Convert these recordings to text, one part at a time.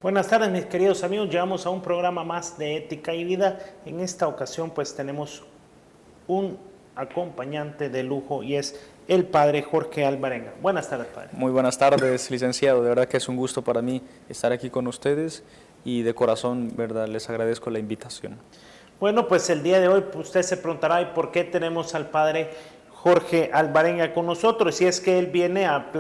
Buenas tardes, mis queridos amigos. Llegamos a un programa más de Ética y Vida. En esta ocasión, pues tenemos un acompañante de lujo y es el padre Jorge Alvarenga. Buenas tardes, padre. Muy buenas tardes, licenciado. De verdad que es un gusto para mí estar aquí con ustedes y de corazón, verdad, les agradezco la invitación. Bueno, pues el día de hoy usted se preguntará ¿y por qué tenemos al padre Jorge Alvarenga con nosotros? Y es que él viene a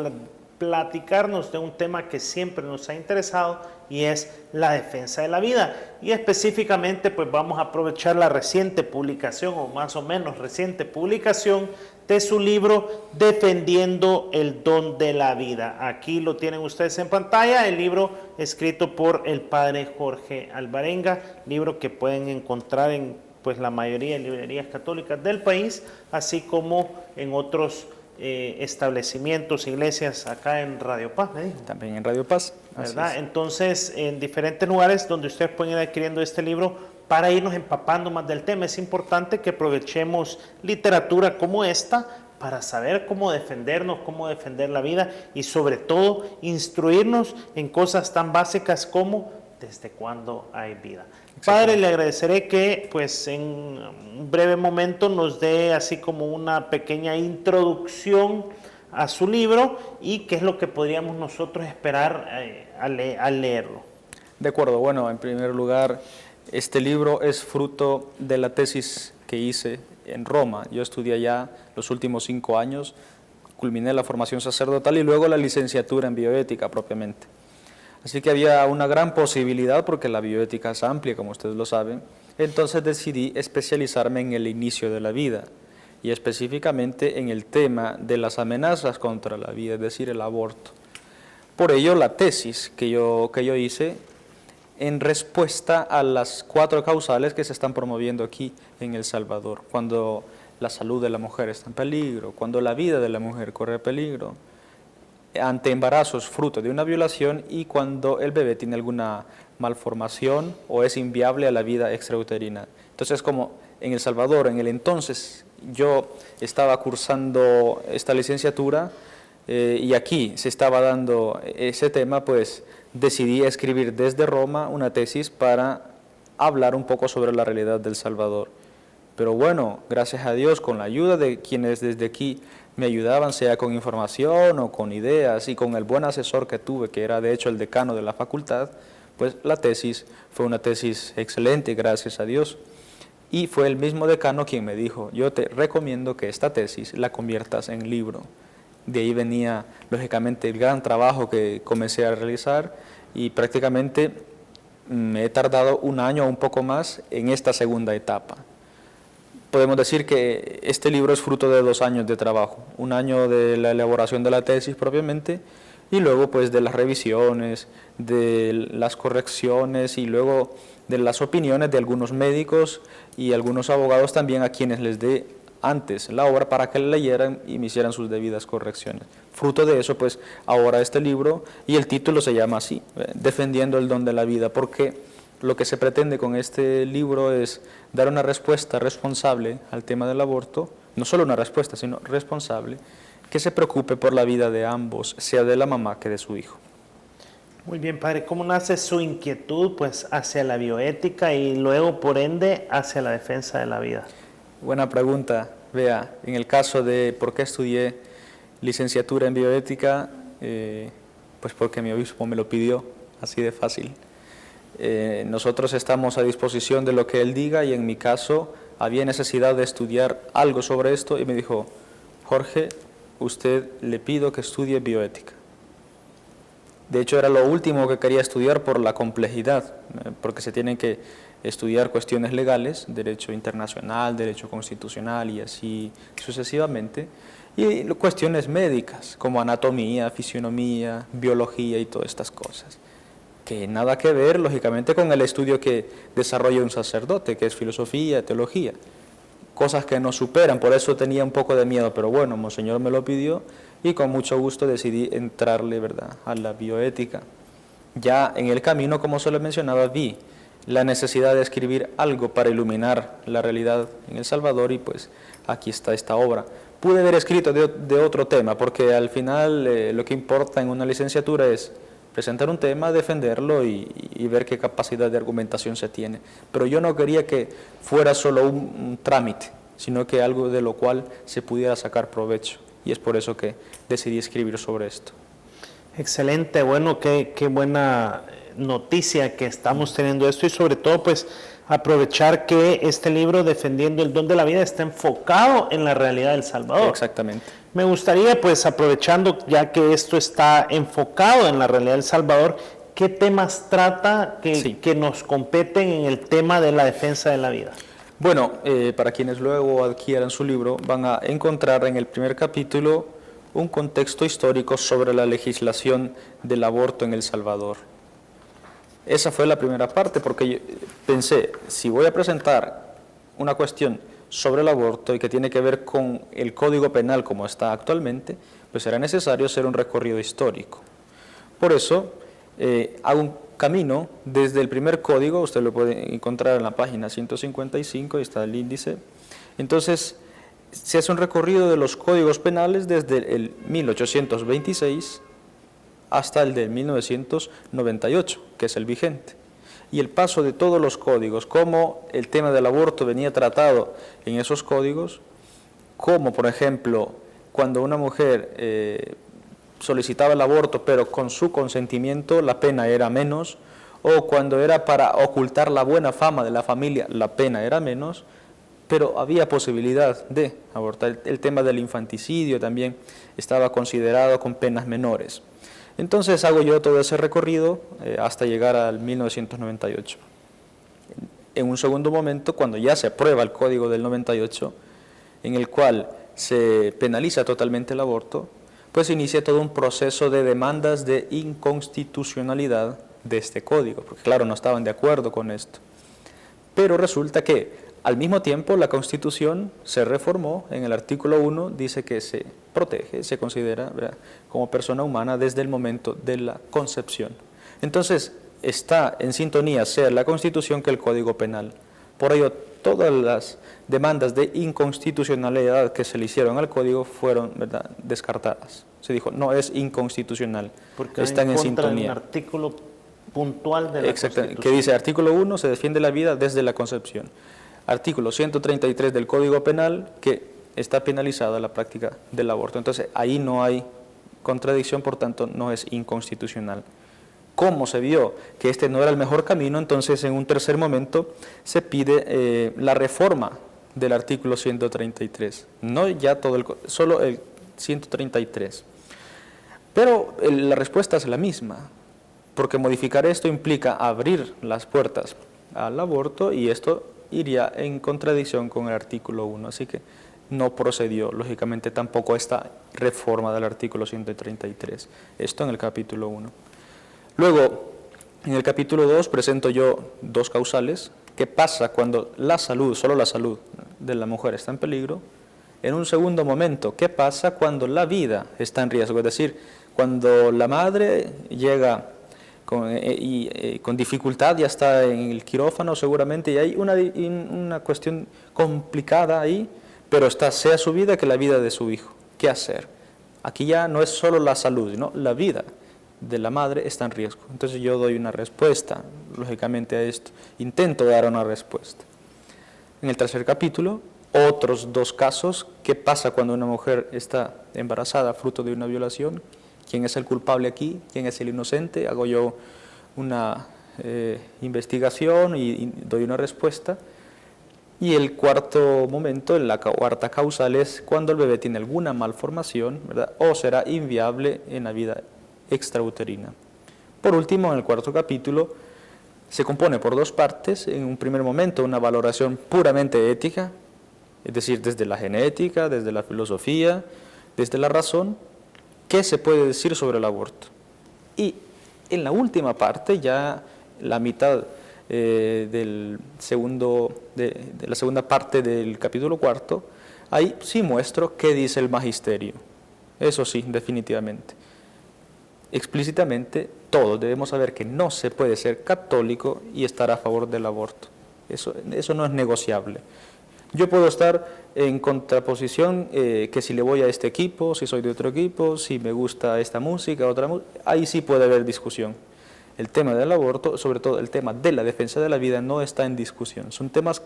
platicarnos de un tema que siempre nos ha interesado y es la defensa de la vida. Y específicamente pues vamos a aprovechar la reciente publicación o más o menos reciente publicación de su libro Defendiendo el Don de la Vida. Aquí lo tienen ustedes en pantalla, el libro escrito por el padre Jorge Alvarenga, libro que pueden encontrar en pues la mayoría de librerías católicas del país, así como en otros establecimientos, iglesias, acá en Radio Paz, ¿me dijo? También en Radio Paz. ¿Verdad? Entonces, en diferentes lugares donde ustedes pueden ir adquiriendo este libro para irnos empapando más del tema. Es importante que aprovechemos literatura como esta para saber cómo defendernos, cómo defender la vida y sobre todo instruirnos en cosas tan básicas como desde cuándo hay vida. Padre, le agradeceré que pues en un breve momento nos dé así como una pequeña introducción a su libro y qué es lo que podríamos nosotros esperar al leerlo. De acuerdo, bueno, en primer lugar, este libro es fruto de la tesis que hice en Roma. Yo estudié allá los últimos 5 años, culminé la formación sacerdotal y luego la licenciatura en bioética propiamente. Así que había una gran posibilidad, porque la bioética es amplia, como ustedes lo saben, entonces decidí especializarme en el inicio de la vida y específicamente en el tema de las amenazas contra la vida, es decir, el aborto. Por ello, la tesis que yo hice en respuesta a las 4 causales que se están promoviendo aquí en El Salvador, cuando la salud de la mujer está en peligro, cuando la vida de la mujer corre peligro, ante embarazos fruto de una violación y cuando el bebé tiene alguna malformación o es inviable a la vida extrauterina. Entonces, como en El Salvador, en el entonces, yo estaba cursando esta licenciatura y aquí se estaba dando ese tema, pues decidí escribir desde Roma una tesis para hablar un poco sobre la realidad del Salvador. Pero bueno, gracias a Dios, con la ayuda de quienes desde aquí me ayudaban, sea con información o con ideas, y con el buen asesor que tuve, que era de hecho el decano de la facultad, pues la tesis fue una tesis excelente, gracias a Dios. Y fue el mismo decano quien me dijo, yo te recomiendo que esta tesis la conviertas en libro. De ahí venía, lógicamente, el gran trabajo que comencé a realizar y prácticamente me he tardado 1 año o un poco más en esta segunda etapa. Podemos decir que este libro es fruto de 2 años de trabajo, 1 año de la elaboración de la tesis propiamente y luego pues de las revisiones, de las correcciones y luego de las opiniones de algunos médicos y algunos abogados también a quienes les dé antes la obra para que la leyeran y me hicieran sus debidas correcciones. Fruto de eso pues ahora este libro y el título se llama así, Defendiendo el Don de la Vida, porque lo que se pretende con este libro es dar una respuesta responsable al tema del aborto, no solo una respuesta, sino responsable, que se preocupe por la vida de ambos, sea de la mamá que de su hijo. Muy bien, padre. ¿Cómo nace su inquietud pues hacia la bioética y luego, por ende, hacia la defensa de la vida? Buena pregunta. Vea, en el caso de por qué estudié licenciatura en bioética, pues porque mi obispo me lo pidió, así de fácil. Nosotros estamos a disposición de lo que él diga y en mi caso había necesidad de estudiar algo sobre esto y me dijo, Jorge, usted le pido que estudie bioética. De hecho era lo último que quería estudiar por la complejidad, porque se tienen que estudiar cuestiones legales, derecho internacional, derecho constitucional y así sucesivamente, y cuestiones médicas como anatomía, fisionomía, biología y todas estas cosas, que nada que ver lógicamente con el estudio que desarrolla un sacerdote, que es filosofía, teología, cosas que nos superan. Por eso tenía un poco de miedo, pero bueno, Monseñor me lo pidió y con mucho gusto decidí entrarle, ¿verdad?, a la bioética. Ya en el camino, como se lo mencionaba, vi la necesidad de escribir algo para iluminar la realidad en El Salvador y pues aquí está esta obra. Pude haber escrito de otro tema, porque al final lo que importa en una licenciatura es presentar un tema, defenderlo y ver qué capacidad de argumentación se tiene. Pero yo no quería que fuera solo un trámite, sino que algo de lo cual se pudiera sacar provecho. Y es por eso que decidí escribir sobre esto. Excelente, bueno, qué buena noticia que estamos teniendo esto y sobre todo pues aprovechar que este libro Defendiendo el Don de la Vida está enfocado en la realidad del Salvador. Exactamente. Me gustaría pues aprovechando ya que esto está enfocado en la realidad del Salvador, ¿qué temas trata que nos competen en el tema de la defensa de la vida? Bueno, para quienes luego adquieran su libro van a encontrar en el primer capítulo un contexto histórico sobre la legislación del aborto en El Salvador. Esa fue la primera parte porque yo pensé, si voy a presentar una cuestión sobre el aborto y que tiene que ver con el Código Penal como está actualmente, pues será necesario hacer un recorrido histórico. Por eso hago un camino desde el primer código, usted lo puede encontrar en la página 155, ahí está el índice. Entonces, se hace un recorrido de los códigos penales desde el 1826 hasta el de 1998, que es el vigente. Y el paso de todos los códigos, cómo el tema del aborto venía tratado en esos códigos, como por ejemplo, cuando una mujer solicitaba el aborto, pero con su consentimiento la pena era menos, o cuando era para ocultar la buena fama de la familia, la pena era menos, pero había posibilidad de abortar. El tema del infanticidio también estaba considerado con penas menores. Entonces hago yo todo ese recorrido hasta llegar al 1998. En un segundo momento, cuando ya se aprueba el Código del 98, en el cual se penaliza totalmente el aborto, pues inicia todo un proceso de demandas de inconstitucionalidad de este código, porque claro, no estaban de acuerdo con esto. Pero resulta que al mismo tiempo la Constitución se reformó, en el artículo 1 dice que se protege, se considera, ¿verdad?, como persona humana desde el momento de la concepción. Entonces está en sintonía sea la Constitución que el Código Penal. Por ello, todas las demandas de inconstitucionalidad que se le hicieron al Código fueron, ¿verdad?, descartadas. Se dijo, no es inconstitucional, porque están en sintonía. sintonía. Un artículo puntual de la Constitución. Que dice, artículo 1, se defiende la vida desde la concepción. Artículo 133 del Código Penal, que está penalizada la práctica del aborto. Entonces, ahí no hay contradicción, por tanto, no es inconstitucional. ¿Cómo se vio que este no era el mejor camino? Entonces, en un tercer momento, se pide la reforma del artículo 133. No ya todo solo el 133. Pero la respuesta es la misma, porque modificar esto implica abrir las puertas al aborto y esto iría en contradicción con el artículo 1, así que no procedió, lógicamente, tampoco esta reforma del artículo 133, esto en el capítulo 1. Luego, en el capítulo 2 presento yo dos causales, qué pasa cuando la salud, solo la salud de la mujer está en peligro. En un segundo momento, qué pasa cuando la vida está en riesgo, es decir, cuando la madre llega con dificultad, ya está en el quirófano seguramente, y hay una cuestión complicada ahí, pero sea su vida que la vida de su hijo. ¿Qué hacer? Aquí ya no es solo la salud, sino la vida de la madre está en riesgo. Entonces yo doy una respuesta, lógicamente, a esto. Intento dar una respuesta. En el tercer capítulo, otros dos casos. ¿Qué pasa cuando una mujer está embarazada fruto de una violación? ¿Quién es el culpable aquí? ¿Quién es el inocente? Hago yo una investigación y doy una respuesta. Y el cuarto momento, la cuarta causal, es cuando el bebé tiene alguna malformación, ¿verdad?, o será inviable en la vida extrauterina. Por último, en el cuarto capítulo, se compone por dos partes. En un primer momento, una valoración puramente ética, es decir, desde la genética, desde la filosofía, desde la razón, ¿qué se puede decir sobre el aborto? Y en la última parte, ya la mitad de la segunda parte del capítulo cuarto, ahí sí muestro qué dice el magisterio. Eso sí, definitivamente. Explícitamente, todos debemos saber que no se puede ser católico y estar a favor del aborto. Eso no es negociable. Yo puedo estar en contraposición que si le voy a este equipo, si soy de otro equipo, si me gusta esta música, otra música, ahí sí puede haber discusión. El tema del aborto, sobre todo el tema de la defensa de la vida, no está en discusión. Son temas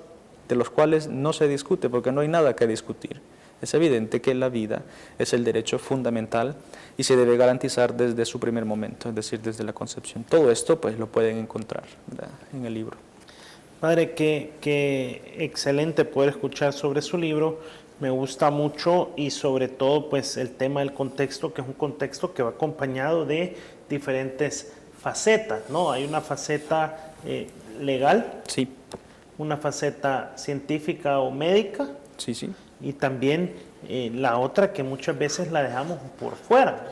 de los cuales no se discute porque no hay nada que discutir. Es evidente que la vida es el derecho fundamental y se debe garantizar desde su primer momento, es decir, desde la concepción. Todo esto pues lo pueden encontrar, ¿verdad?, en el libro. Padre, qué excelente poder escuchar sobre su libro. Me gusta mucho y sobre todo pues el tema del contexto, que es un contexto que va acompañado de diferentes facetas, ¿no? Hay una faceta legal, Sí, una faceta científica o médica, sí, sí. y también la otra que muchas veces la dejamos por fuera.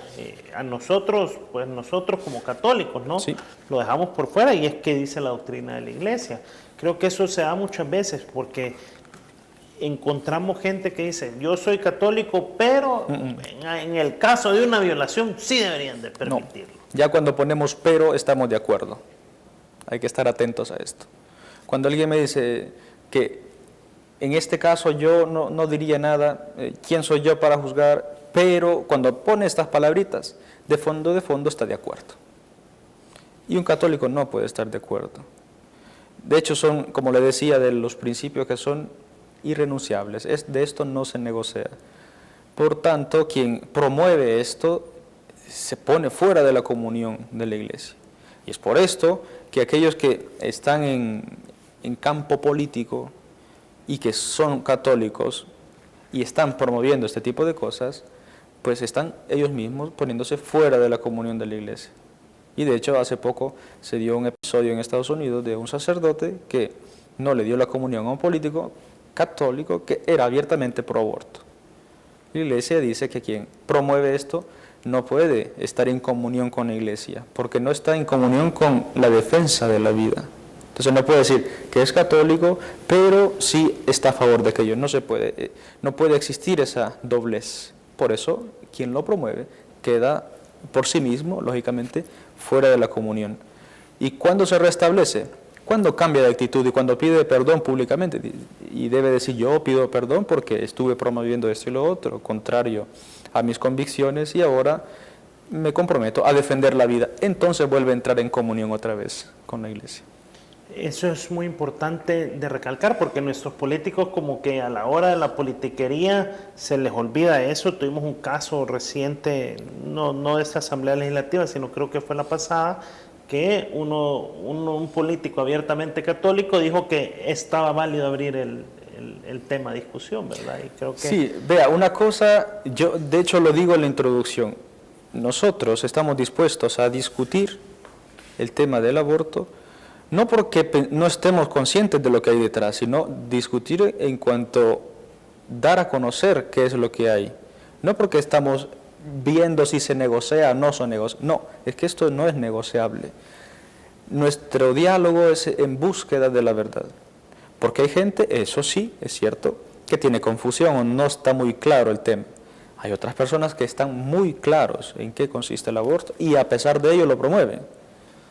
A nosotros, pues nosotros como católicos, ¿no? Sí. Lo dejamos por fuera, y es que dice la doctrina de la Iglesia. Creo que eso se da muchas veces porque encontramos gente que dice, yo soy católico, pero en el caso de una violación sí deberían de permitirlo. No. Ya cuando ponemos pero, estamos de acuerdo. Hay que estar atentos a esto. Cuando alguien me dice que en este caso yo no diría nada, ¿quién soy yo para juzgar? Pero cuando pone estas palabritas, de fondo está de acuerdo. Y un católico no puede estar de acuerdo. De hecho son, como le decía, de los principios que son irrenunciables. De esto no se negocia. Por tanto, quien promueve esto se pone fuera de la comunión de la Iglesia. Y es por esto que aquellos que están en campo político y que son católicos y están promoviendo este tipo de cosas, pues están ellos mismos poniéndose fuera de la comunión de la Iglesia. Y de hecho hace poco se dio un episodio en Estados Unidos de un sacerdote que no le dio la comunión a un político católico que era abiertamente pro aborto. La Iglesia dice que quien promueve esto no puede estar en comunión con la Iglesia, porque no está en comunión con la defensa de la vida. Entonces no puede decir que es católico, pero sí está a favor de aquello. No se puede, no puede existir esa doblez. Por eso, quien lo promueve queda por sí mismo, lógicamente, fuera de la comunión. ¿Y cuándo se restablece? Cuando cambia de actitud y cuando pide perdón públicamente. Y debe decir, yo pido perdón porque estuve promoviendo esto y lo otro, contrario a mis convicciones, y ahora me comprometo a defender la vida. Entonces vuelve a entrar en comunión otra vez con la Iglesia. Eso es muy importante de recalcar, porque nuestros políticos, como que a la hora de la politiquería se les olvida eso. Tuvimos un caso reciente, no de esta Asamblea Legislativa, sino creo que fue la pasada, que un político abiertamente católico dijo que estaba válido abrir el tema de discusión, ¿verdad? Y creo que... Sí, vea, una cosa, yo de hecho lo digo en la introducción, nosotros estamos dispuestos a discutir el tema del aborto, no porque no estemos conscientes de lo que hay detrás, sino discutir en cuanto dar a conocer qué es lo que hay. No porque estamos viendo si se negocia o no se negocia. No, es que esto no es negociable. Nuestro diálogo es en búsqueda de la verdad. Porque hay gente, eso sí, es cierto, que tiene confusión o no está muy claro el tema. Hay otras personas que están muy claros en qué consiste el aborto y a pesar de ello lo promueven.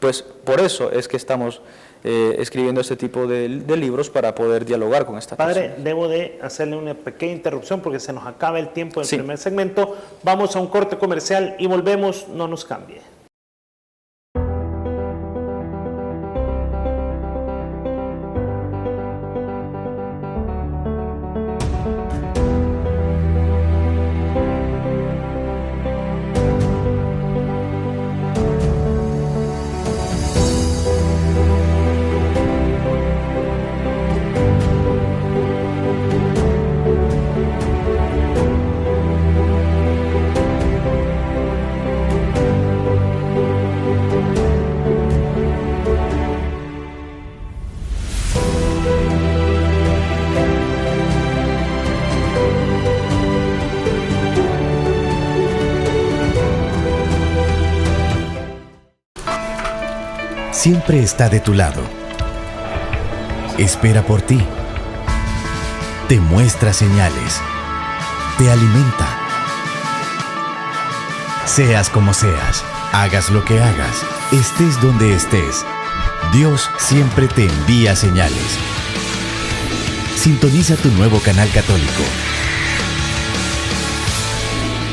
Pues por eso es que estamos escribiendo este tipo de libros, para poder dialogar con esta persona. Padre, debo de hacerle una pequeña interrupción porque se nos acaba el tiempo del primer segmento. Vamos a un corte comercial y volvemos, no nos cambie. Siempre está de tu lado. Espera por ti. Te muestra señales. Te alimenta. Seas como seas, hagas lo que hagas, estés donde estés, Dios siempre te envía señales. Sintoniza tu nuevo canal católico.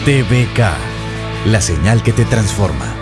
TVK, la señal que te transforma.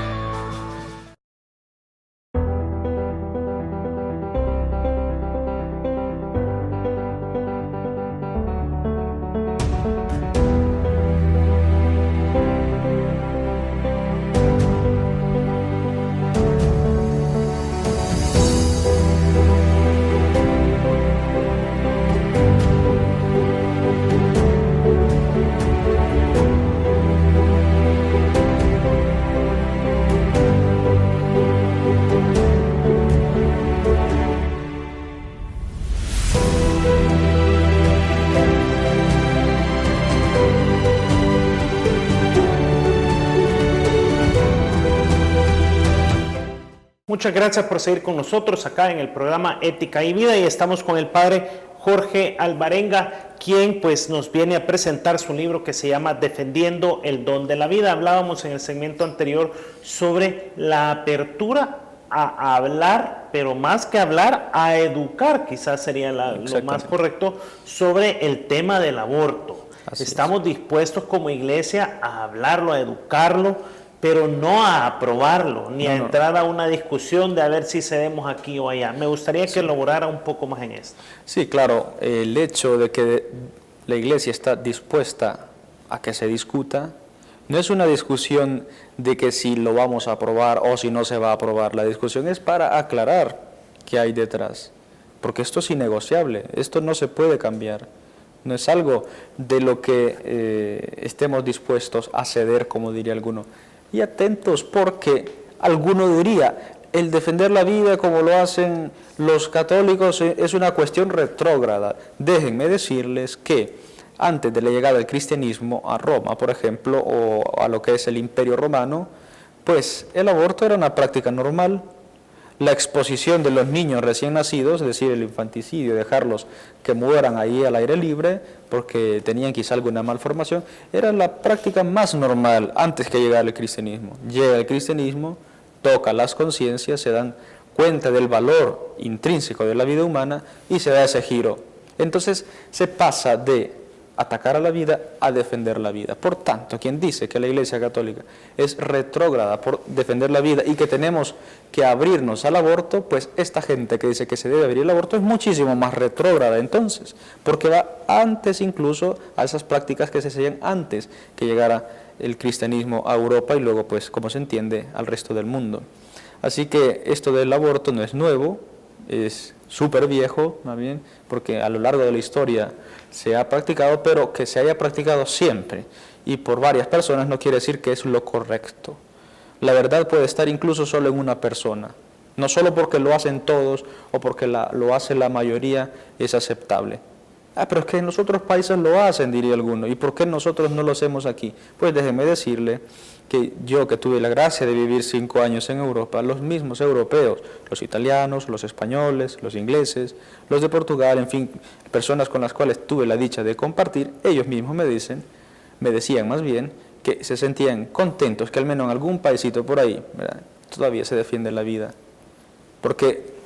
Muchas gracias por seguir con nosotros acá en el programa Ética y Vida, y estamos con el padre Jorge Alvarenga, quien pues nos viene a presentar su libro que se llama Defendiendo el Don de la Vida. Hablábamos en el segmento anterior sobre la apertura a hablar, pero más que hablar, a educar, quizás sería lo más correcto, sobre el tema del aborto. Estamos dispuestos como iglesia a hablarlo, a educarlo, pero no a aprobarlo, ni a entrar a una discusión de a ver si cedemos aquí o allá. Me gustaría que elaborara un poco más en esto. Sí, claro, el hecho de que la iglesia está dispuesta a que se discuta, no es una discusión de que si lo vamos a aprobar o si no se va a aprobar. La discusión es para aclarar qué hay detrás, porque esto es innegociable, esto no se puede cambiar. No es algo de lo que estemos dispuestos a ceder, como diría alguno. Y atentos, porque alguno diría, el defender la vida como lo hacen los católicos es una cuestión retrógrada. Déjenme decirles que antes de la llegada del cristianismo a Roma, por ejemplo, o a lo que es el Imperio Romano, pues el aborto era una práctica normal. La exposición de los niños recién nacidos, es decir, el infanticidio, dejarlos que mueran ahí al aire libre porque tenían quizá alguna malformación, era la práctica más normal antes que llegara el cristianismo. Llega el cristianismo, toca las conciencias, se dan cuenta del valor intrínseco de la vida humana y se da ese giro. Entonces se pasa de atacar a la vida a defender la vida. Por tanto, quien dice que la Iglesia Católica es retrógrada por defender la vida y que tenemos que abrirnos al aborto, pues esta gente que dice que se debe abrir el aborto es muchísimo más retrógrada entonces, porque va antes incluso a esas prácticas que se hacían antes que llegara el cristianismo a Europa y luego, pues, como se entiende, al resto del mundo. Así que esto del aborto no es nuevo, es súper viejo, más bien, porque a lo largo de la historia se ha practicado, pero que se haya practicado siempre y por varias personas no quiere decir que es lo correcto. La verdad puede estar incluso solo en una persona, no solo porque lo hacen todos o porque lo hace la mayoría es aceptable. Pero es que en los otros países lo hacen, diría alguno, ¿y por qué nosotros no lo hacemos aquí? Pues déjeme decirle que yo, que tuve la gracia de vivir 5 años en Europa, los mismos europeos, los italianos, los españoles, los ingleses, los de Portugal, en fin, personas con las cuales tuve la dicha de compartir, ellos mismos me decían más bien, que se sentían contentos que al menos en algún paisito por ahí, ¿verdad?, todavía se defiende la vida. Porque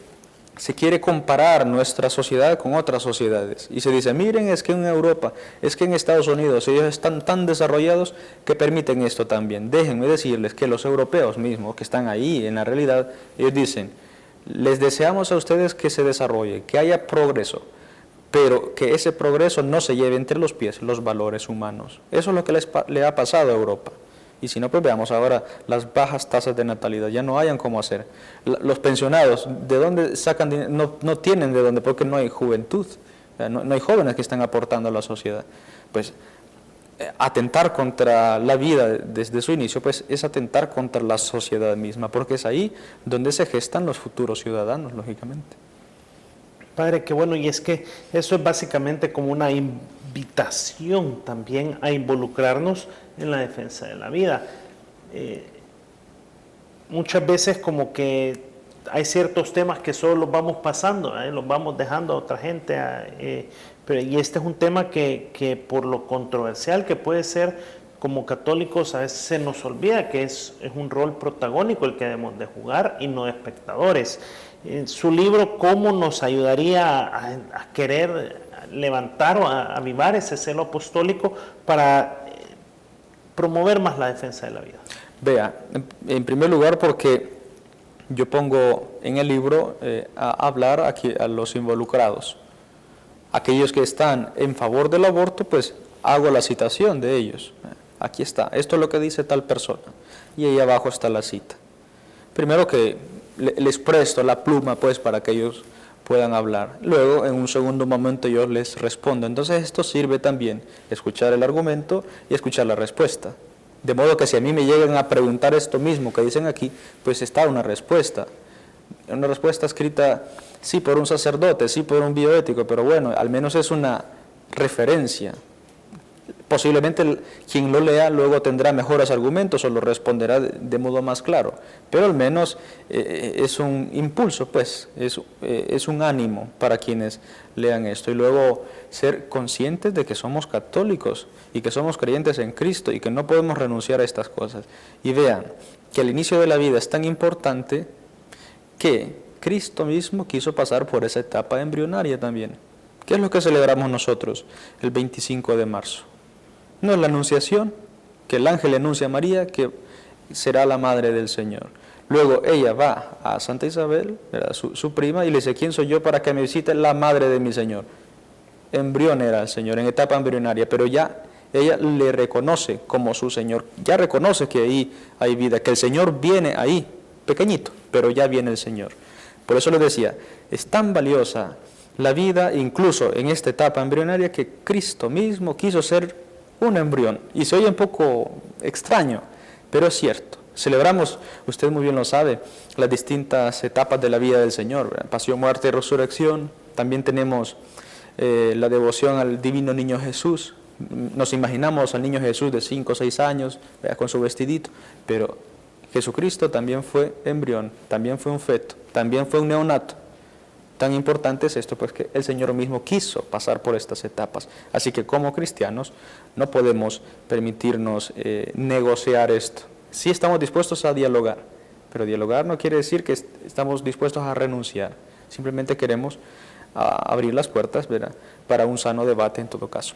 se quiere comparar nuestra sociedad con otras sociedades y se dice, miren, es que en Europa, es que en Estados Unidos ellos están tan desarrollados que permiten esto también. Déjenme decirles que los europeos mismos que están ahí en la realidad, ellos dicen, les deseamos a ustedes que se desarrolle, que haya progreso, pero que ese progreso no se lleve entre los pies los valores humanos. Eso es lo que le ha pasado a Europa. Y si no, pues veamos ahora las bajas tasas de natalidad, ya no hayan cómo hacer. Los pensionados, ¿de dónde sacan dinero? No tienen de dónde, porque no hay juventud, no hay jóvenes que están aportando a la sociedad. Pues atentar contra la vida desde su inicio, pues es atentar contra la sociedad misma, porque es ahí donde se gestan los futuros ciudadanos, lógicamente. Padre, qué bueno, y es que eso es básicamente como una invitación también a involucrarnos en la defensa de la vida. Muchas veces como que hay ciertos temas que solo los vamos pasando, los vamos dejando a otra gente, y este es un tema que por lo controversial que puede ser, como católicos a veces se nos olvida que es un rol protagónico el que debemos de jugar y no de espectadores. Su libro, ¿cómo nos ayudaría a querer levantar o a avivar ese celo apostólico para promover más la defensa de la vida? Vea, en primer lugar porque yo pongo en el libro a hablar aquí a los involucrados. Aquellos que están en favor del aborto, pues hago la citación de ellos. Aquí está, esto es lo que dice tal persona. Y ahí abajo está la cita. Primero que les presto la pluma, pues, para que ellos puedan hablar. Luego, en un segundo momento, yo les respondo. Entonces, esto sirve también, escuchar el argumento y escuchar la respuesta. De modo que si a mí me llegan a preguntar esto mismo que dicen aquí, pues está una respuesta escrita, sí por un sacerdote, sí por un bioético, pero bueno, al menos es una referencia. Posiblemente quien lo lea luego tendrá mejores argumentos o lo responderá de modo más claro, pero al menos es un impulso, pues, es un ánimo para quienes lean esto. Y luego ser conscientes de que somos católicos y que somos creyentes en Cristo y que no podemos renunciar a estas cosas. Y vean que el inicio de la vida es tan importante que Cristo mismo quiso pasar por esa etapa embrionaria también. ¿Qué es lo que celebramos nosotros el 25 de marzo? No es la anunciación, que el ángel anuncia a María que será la madre del Señor. Luego ella va a Santa Isabel, su prima, y le dice, ¿quién soy yo para que me visite la madre de mi Señor? Embrión era el Señor, en etapa embrionaria, pero ya ella le reconoce como su Señor, ya reconoce que ahí hay vida, que el Señor viene ahí, pequeñito, pero ya viene el Señor. Por eso les decía, es tan valiosa la vida, incluso en esta etapa embrionaria, que Cristo mismo quiso ser un embrión. Y se oye un poco extraño, pero es cierto. Celebramos, usted muy bien lo sabe, las distintas etapas de la vida del Señor, ¿verdad? Pasión, muerte y resurrección. También tenemos la devoción al divino niño Jesús. Nos imaginamos al niño Jesús de 5 o 6 años, ¿verdad? Con su vestidito, pero Jesucristo también fue embrión, también fue un feto, también fue un neonato. Tan importante es esto, pues que el Señor mismo quiso pasar por estas etapas. Así que como cristianos no podemos permitirnos negociar esto. Sí estamos dispuestos a dialogar, pero dialogar no quiere decir que estamos dispuestos a renunciar. Simplemente queremos abrir las puertas, ¿verdad?, para un sano debate en todo caso.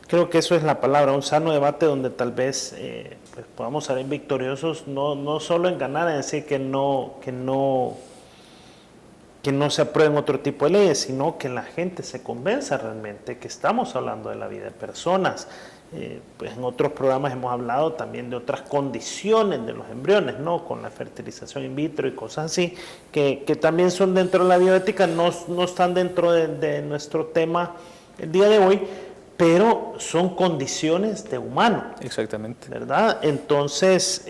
Creo que eso es la palabra, un sano debate donde tal vez pues podamos salir victoriosos, no solo en ganar, en decir que no se aprueben otro tipo de leyes, sino que la gente se convenza realmente que estamos hablando de la vida de personas. Pues en otros programas hemos hablado también de otras condiciones de los embriones, ¿no? Con la fertilización in vitro y cosas así, que también son dentro de la bioética, no están dentro de nuestro tema el día de hoy, pero son condiciones de humano. Exactamente. ¿Verdad? Entonces,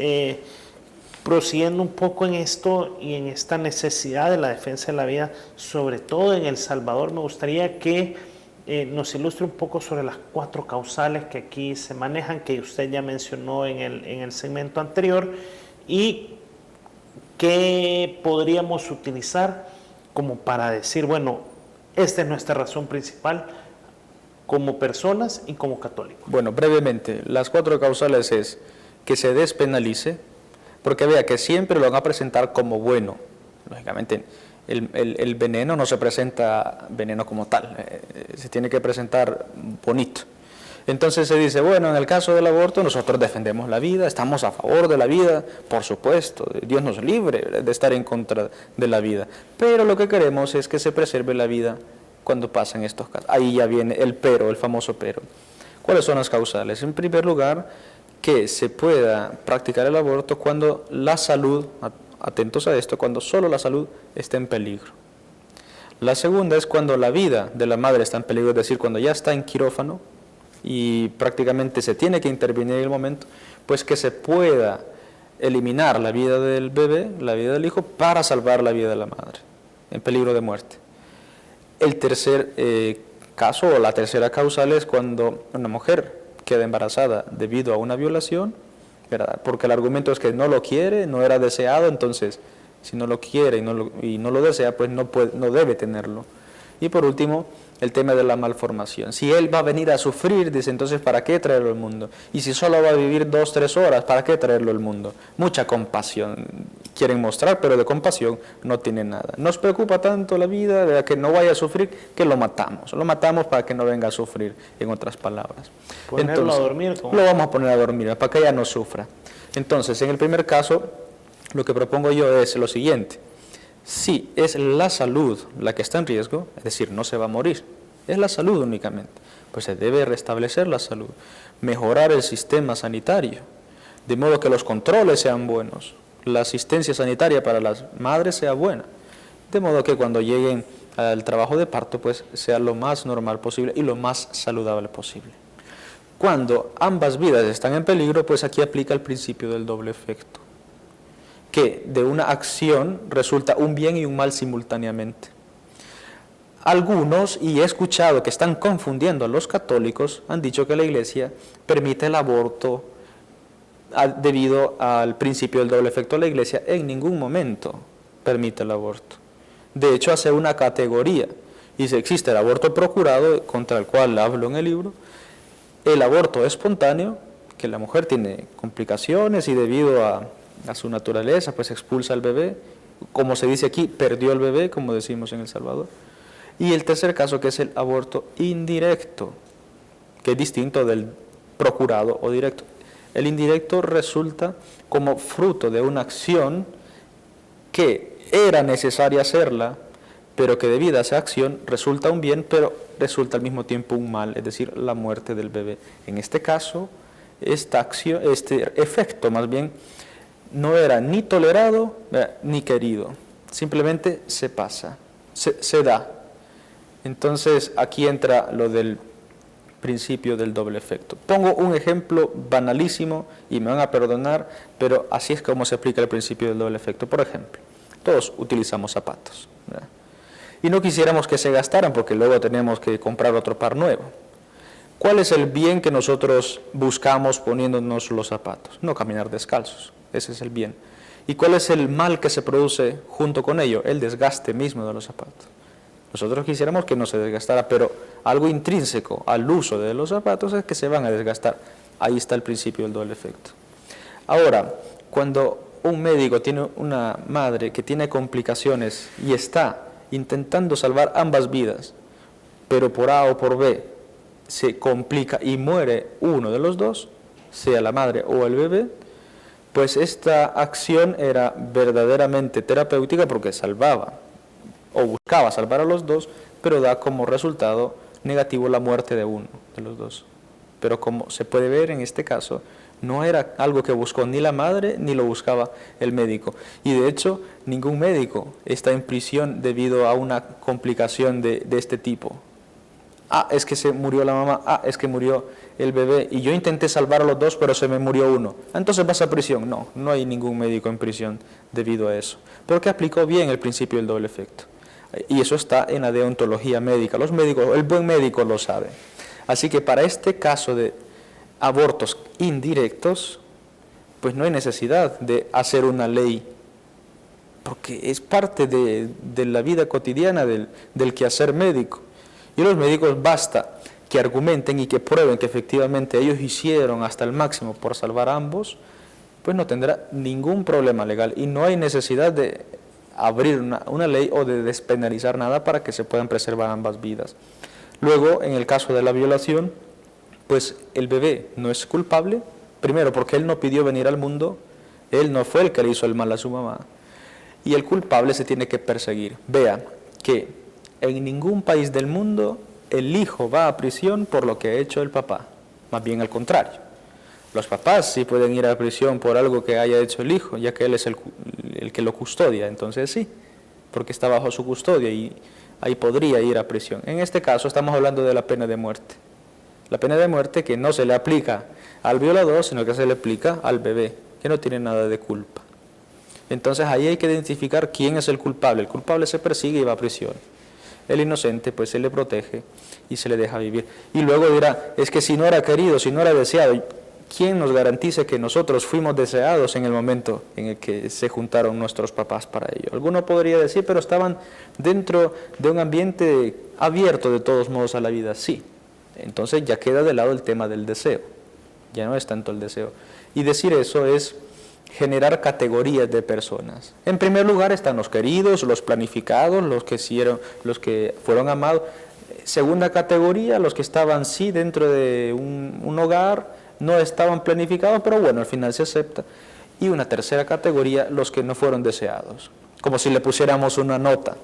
prosiguiendo un poco en esto y en esta necesidad de la defensa de la vida, sobre todo en El Salvador, me gustaría que nos ilustre un poco sobre las 4 causales que aquí se manejan, que usted ya mencionó en el segmento anterior, y que podríamos utilizar como para decir, bueno, esta es nuestra razón principal como personas y como católicos. Bueno, brevemente, las 4 causales es que se despenalice, porque vea que siempre lo van a presentar como bueno. Lógicamente, el veneno no se presenta veneno como tal, se tiene que presentar bonito. Entonces se dice, bueno, en el caso del aborto nosotros defendemos la vida, estamos a favor de la vida, por supuesto, Dios nos libre de estar en contra de la vida, pero lo que queremos es que se preserve la vida cuando pasan estos casos. Ahí ya viene el pero, el famoso pero. ¿Cuáles son las causales? En primer lugar, que se pueda practicar el aborto cuando la salud, atentos a esto, cuando solo la salud está en peligro. La segunda es cuando la vida de la madre está en peligro, es decir, cuando ya está en quirófano y prácticamente se tiene que intervenir en el momento, pues que se pueda eliminar la vida del bebé, la vida del hijo, para salvar la vida de la madre, en peligro de muerte. El tercer caso o la tercera causal es cuando una mujer queda embarazada debido a una violación, ¿verdad? Porque el argumento es que no lo quiere, no era deseado, entonces si no lo quiere y no lo desea, pues no debe tenerlo. Y por último, el tema de la malformación. Si él va a venir a sufrir, dice, entonces ¿para qué traerlo al mundo? Y si solo va a vivir 2 o 3 horas, ¿para qué traerlo al mundo? Mucha compasión quieren mostrar, pero de compasión no tiene nada. Nos preocupa tanto la vida de que no vaya a sufrir que lo matamos. Lo matamos para que no venga a sufrir, en otras palabras. Ponerlo Entonces, a dormir. ¿Cómo? lo vamos a poner a dormir, para que ella no sufra. Entonces, en el primer caso, lo que propongo yo es lo siguiente. Si es la salud la que está en riesgo, es decir, no se va a morir, es la salud únicamente, pues se debe restablecer la salud, mejorar el sistema sanitario, de modo que los controles sean buenos, la asistencia sanitaria para las madres sea buena, de modo que cuando lleguen al trabajo de parto, pues sea lo más normal posible y lo más saludable posible. Cuando ambas vidas están en peligro, pues aquí aplica el principio del doble efecto, que de una acción resulta un bien y un mal simultáneamente. Algunos, y he escuchado que están confundiendo a los católicos, han dicho que la Iglesia permite el aborto debido al principio del doble efecto. La Iglesia en ningún momento permite el aborto. De hecho, hace una categoría. Dice, existe el aborto procurado, contra el cual hablo en el libro, el aborto espontáneo, que la mujer tiene complicaciones y debido a su naturaleza, pues expulsa al bebé, como se dice aquí, perdió el bebé, como decimos en El Salvador. Y el tercer caso, que es el aborto indirecto, que es distinto del procurado o directo. El indirecto resulta como fruto de una acción que era necesaria hacerla, pero que debido a esa acción resulta un bien, pero resulta al mismo tiempo un mal, es decir, la muerte del bebé. En este caso, esta acción, este efecto más bien, no era ni tolerado ni querido, simplemente se pasa, se da. Entonces aquí entra lo del principio del doble efecto. Pongo un ejemplo banalísimo y me van a perdonar, pero así es como se aplica el principio del doble efecto. Por ejemplo, todos utilizamos zapatos, ¿verdad? Y no quisiéramos que se gastaran porque luego tenemos que comprar otro par nuevo. ¿Cuál es el bien que nosotros buscamos poniéndonos los zapatos? No caminar descalzos, ese es el bien. ¿Y cuál es el mal que se produce junto con ello? El desgaste mismo de los zapatos. Nosotros quisiéramos que no se desgastara, pero algo intrínseco al uso de los zapatos es que se van a desgastar. Ahí está el principio del doble efecto. Ahora, cuando un médico tiene una madre que tiene complicaciones y está intentando salvar ambas vidas, pero por A o por B se complica y muere uno de los dos, sea la madre o el bebé, pues esta acción era verdaderamente terapéutica porque salvaba o buscaba salvar a los dos, pero da como resultado negativo la muerte de uno de los dos. Pero como se puede ver en este caso, no era algo que buscó ni la madre ni lo buscaba el médico. Y de hecho, ningún médico está en prisión debido a una complicación de este tipo. Ah, es que se murió la mamá, ah, es que murió el bebé, y yo intenté salvar a los dos, pero se me murió uno. Entonces vas a prisión. No, no hay ningún médico en prisión debido a eso. Porque aplicó bien el principio del doble efecto. Y eso está en la deontología médica. Los médicos, el buen médico lo sabe. Así que para este caso de abortos indirectos, pues no hay necesidad de hacer una ley, porque es parte de la vida cotidiana del quehacer médico. Y los médicos basta que argumenten y que prueben que efectivamente ellos hicieron hasta el máximo por salvar a ambos, pues no tendrá ningún problema legal y no hay necesidad de abrir una ley o de despenalizar nada para que se puedan preservar ambas vidas. Luego, en el caso de la violación, pues el bebé no es culpable, primero porque él no pidió venir al mundo, él no fue el que le hizo el mal a su mamá, y el culpable se tiene que perseguir. Vean que en ningún país del mundo el hijo va a prisión por lo que ha hecho el papá, más bien al contrario. Los papás sí pueden ir a prisión por algo que haya hecho el hijo, ya que él es el que lo custodia, entonces sí, porque está bajo su custodia y ahí podría ir a prisión. En este caso estamos hablando de la pena de muerte. La pena de muerte que no se le aplica al violador, sino que se le aplica al bebé, que no tiene nada de culpa. Entonces ahí hay que identificar quién es el culpable. El culpable se persigue y va a prisión. El inocente pues se le protege y se le deja vivir. Y luego dirá, es que si no era querido, si no era deseado, ¿quién nos garantiza que nosotros fuimos deseados en el momento en el que se juntaron nuestros papás para ello? Alguno podría decir, pero estaban dentro de un ambiente abierto de todos modos a la vida. Sí, entonces ya queda de lado el tema del deseo, ya no es tanto el deseo. Y decir eso es generar categorías de personas. En primer lugar están los queridos, los planificados, los que fueron amados. Segunda categoría, los que estaban sí dentro de un hogar, no estaban planificados, pero bueno, al final se acepta. Y una tercera categoría, los que no fueron deseados, como si le pusiéramos una nota.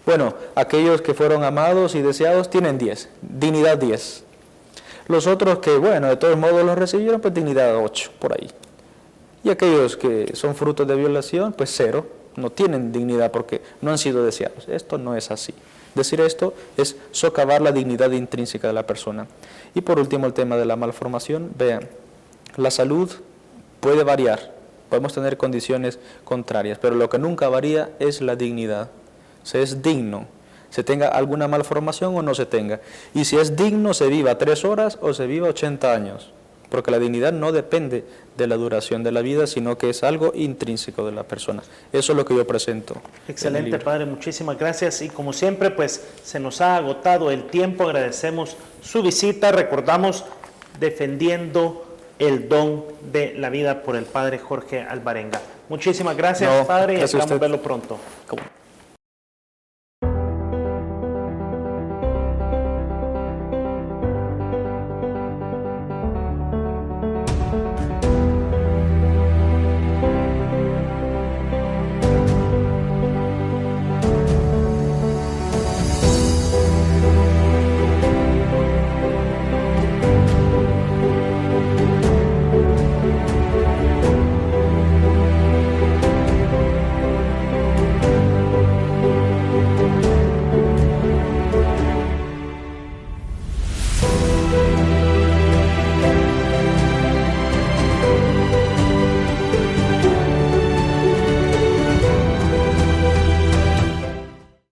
Bueno, aquellos que fueron amados y deseados tienen 10, dignidad 10. Los otros que, bueno, de todos modos los recibieron, pues dignidad 8, por ahí. Y aquellos que son frutos de violación, pues 0, no tienen dignidad porque no han sido deseados. Esto no es así. Decir esto es socavar la dignidad intrínseca de la persona. Y por último, el tema de la malformación. Vean, la salud puede variar, podemos tener condiciones contrarias, pero lo que nunca varía es la dignidad. Se es digno, se tenga alguna malformación o no se tenga. Y si es digno, se viva 3 horas o se viva 80 años. Porque la dignidad no depende de la duración de la vida, sino que es algo intrínseco de la persona. Eso es lo que yo presento. Excelente, padre, muchísimas gracias. Y como siempre, pues se nos ha agotado el tiempo. Agradecemos su visita. Recordamos Defendiendo el Don de la Vida por el padre Jorge Alvarenga. Muchísimas gracias, padre, y esperamos verlo pronto. ¿Cómo?